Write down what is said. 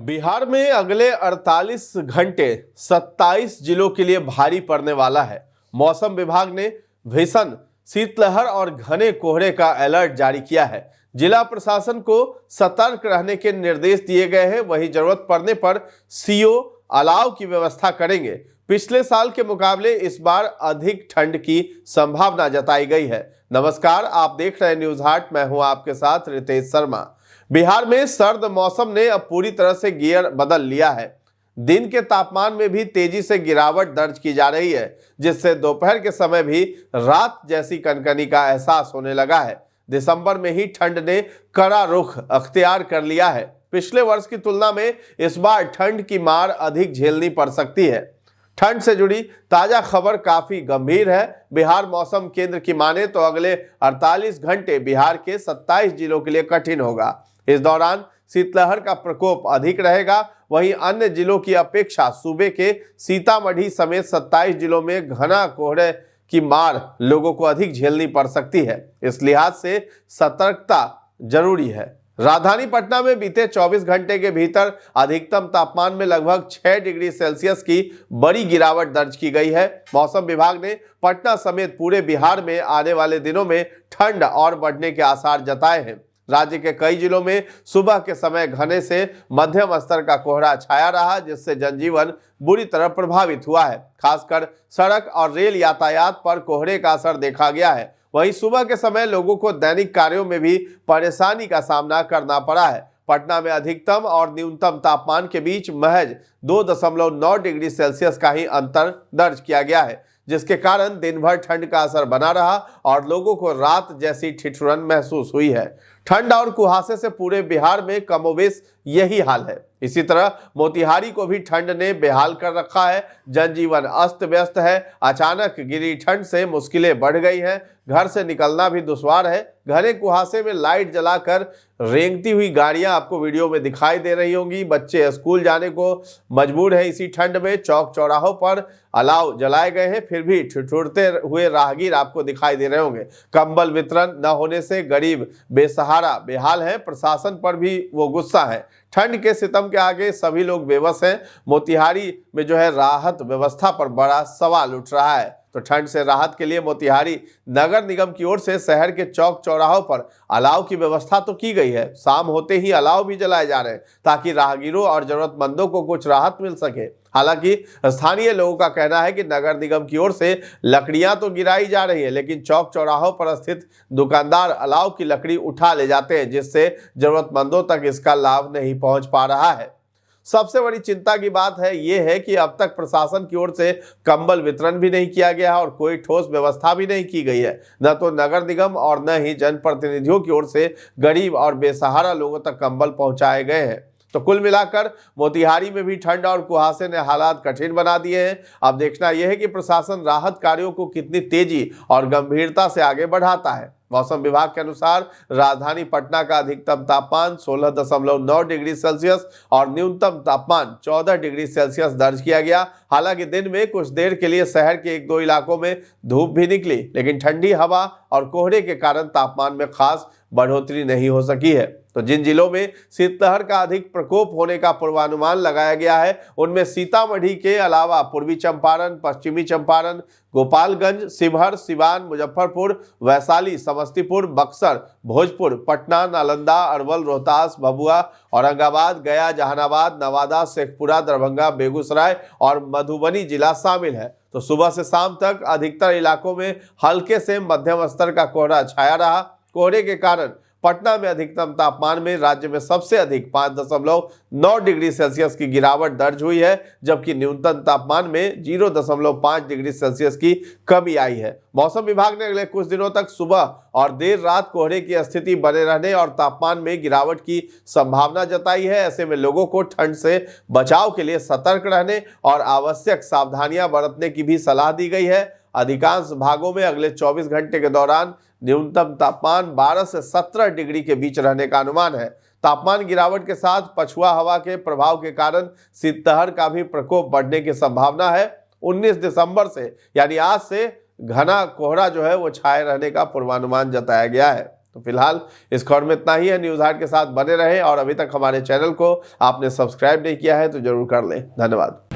बिहार में अगले 48 घंटे 27 जिलों के लिए भारी पड़ने वाला है। मौसम विभाग ने भीषण शीतलहर और घने कोहरे का अलर्ट जारी किया है। जिला प्रशासन को सतर्क रहने के निर्देश दिए गए हैं। वहीं जरूरत पड़ने पर सीओ अलाव की व्यवस्था करेंगे। पिछले साल के मुकाबले इस बार अधिक ठंड की संभावना जताई गई है। नमस्कार, आप देख रहे हैं न्यूज हाट। मैं हूं आपके साथ रितेश शर्मा। बिहार में सर्द मौसम ने अब पूरी तरह से गियर बदल लिया है। दिन के तापमान में भी तेजी से गिरावट दर्ज की जा रही है, जिससे दोपहर के समय भी रात जैसी कनकनी का एहसास होने लगा है। दिसंबर में ही ठंड ने कड़ा रुख अख्तियार कर लिया है। पिछले वर्ष की तुलना में इस बार ठंड की मार अधिक झेलनी पड़ सकती है। ठंड से जुड़ी ताजा खबर काफी गंभीर है। बिहार मौसम केंद्र की माने तो अगले 48 घंटे बिहार के 27 जिलों के लिए कठिन होगा। इस दौरान शीतलहर का प्रकोप अधिक रहेगा। वहीं अन्य जिलों की अपेक्षा सूबे के सीतामढ़ी समेत 27 जिलों में घना कोहरे की मार लोगों को अधिक झेलनी पड़ सकती है। इस लिहाज से सतर्कता जरूरी है। राजधानी पटना में बीते 24 घंटे के भीतर अधिकतम तापमान में लगभग 6 डिग्री सेल्सियस की बड़ी गिरावट दर्ज की गई है। मौसम विभाग ने पटना समेत पूरे बिहार में आने वाले दिनों में ठंड और बढ़ने के आसार जताए हैं। राज्य के कई जिलों में सुबह के समय घने से मध्यम स्तर का कोहरा छाया रहा, जिससे जनजीवन बुरी तरह प्रभावित हुआ है। खासकर सड़क और रेल यातायात पर कोहरे का असर देखा गया है। वहीं सुबह के समय लोगों को दैनिक कार्यों में भी परेशानी का सामना करना पड़ा है। पटना में अधिकतम और न्यूनतम तापमान के बीच महज 2.9 डिग्री सेल्सियस का ही अंतर दर्ज किया गया है, जिसके कारण दिन भर ठंड का असर बना रहा और लोगों को रात जैसी ठिठुरन महसूस हुई है। ठंड और कुहासे से पूरे बिहार में कमोबेश यही हाल है। इसी तरह मोतिहारी को भी ठंड ने बेहाल कर रखा है। जनजीवन अस्त व्यस्त है। अचानक गिरी ठंड से मुश्किलें बढ़ गई हैं। घर से निकलना भी दुश्वार है। घने कुहासे में लाइट जलाकर रेंगती हुई गाड़ियां आपको वीडियो में दिखाई दे रही होंगी। बच्चे स्कूल जाने को मजबूर है। इसी ठंड में चौक चौराहों पर अलाव जलाए गए हैं, फिर भी ठिठुरते हुए राहगीर आपको दिखाई दे रहे होंगे। कंबल वितरण न होने से गरीब बेसहारा बेहाल है। प्रशासन पर भी वो गुस्सा है। ठंड के सितम के आगे सभी लोग बेबस हैं। मोतिहारी में राहत व्यवस्था पर बड़ा सवाल उठ रहा है। तो ठंड से राहत के लिए मोतिहारी नगर निगम की ओर से शहर के चौक चौराहों पर अलाव की व्यवस्था तो की गई है। शाम होते ही अलाव भी जलाए जा रहे हैं ताकि राहगीरों और जरूरतमंदों को कुछ राहत मिल सके। हालांकि स्थानीय लोगों का कहना है कि नगर निगम की ओर से लकड़ियां तो गिराई जा रही है, लेकिन चौक चौराहों पर स्थित दुकानदार अलाव की लकड़ी उठा ले जाते हैं, जिससे जरूरतमंदों तक इसका लाभ नहीं पहुंच पा रहा है। सबसे बड़ी चिंता की बात यह है कि अब तक प्रशासन की ओर से कंबल वितरण भी नहीं किया गया और कोई ठोस व्यवस्था भी नहीं की गई है। न तो नगर निगम और न ही जनप्रतिनिधियों की ओर से गरीब और बेसहारा लोगों तक कंबल पहुंचाए गए हैं। तो कुल मिलाकर मोतिहारी में भी ठंड और कुहासे ने हालात कठिन बना दिए हैं। अब देखना यह है कि प्रशासन राहत कार्यों को कितनी तेजी और गंभीरता से आगे बढ़ाता है। मौसम विभाग के अनुसार राजधानी पटना का अधिकतम तापमान 16.9 डिग्री सेल्सियस और न्यूनतम तापमान 14 डिग्री सेल्सियस दर्ज किया गया। हालांकि दिन में कुछ देर के लिए शहर के 1-2 इलाकों में धूप भी निकली, लेकिन ठंडी हवा और कोहरे के कारण तापमान में खास बढ़ोतरी नहीं हो सकी है। तो जिन जिलों में शीतलहर का अधिक प्रकोप होने का पूर्वानुमान लगाया गया है, उनमें सीतामढ़ी के अलावा पूर्वी चंपारण, पश्चिमी चंपारण, गोपालगंज, शिवहर, सिवान, मुजफ्फरपुर, वैशाली, समस्तीपुर, बक्सर, भोजपुर, पटना, नालंदा, अरवल, रोहतास, भभुआ, औरंगाबाद, गया, जहानाबाद, नवादा, शेखपुरा, दरभंगा, बेगूसराय और मधुबनी जिला शामिल है। तो सुबह से शाम तक अधिकतर इलाकों में हल्के से मध्यम स्तर का कोहरा छाया रहा। कोहरे के कारण पटना में अधिकतम तापमान में राज्य में सबसे अधिक 5.9 डिग्री सेल्सियस की गिरावट दर्ज हुई है, जबकि न्यूनतम तापमान में 0.5 डिग्री सेल्सियस की कमी आई है। मौसम विभाग ने अगले कुछ दिनों तक सुबह और देर रात कोहरे की स्थिति बने रहने और तापमान में गिरावट की संभावना जताई है। ऐसे में लोगों को ठंड से बचाव के लिए सतर्क रहने और आवश्यक सावधानियां बरतने की भी सलाह दी गई है। अधिकांश भागों में अगले 24 घंटे के दौरान न्यूनतम तापमान 12 से 17 डिग्री के बीच रहने का अनुमान है। तापमान गिरावट के साथ पछुआ हवा के प्रभाव के कारण शीतलहर का भी प्रकोप बढ़ने की संभावना है। 19 दिसंबर से यानी आज से घना कोहरा वो छाए रहने का पूर्वानुमान जताया गया है। तो फिलहाल इस खबर में इतना ही है। न्यूज़ हाट के साथ बने रहें और अभी तक हमारे चैनल को आपने सब्सक्राइब नहीं किया है तो जरूर कर लें। धन्यवाद।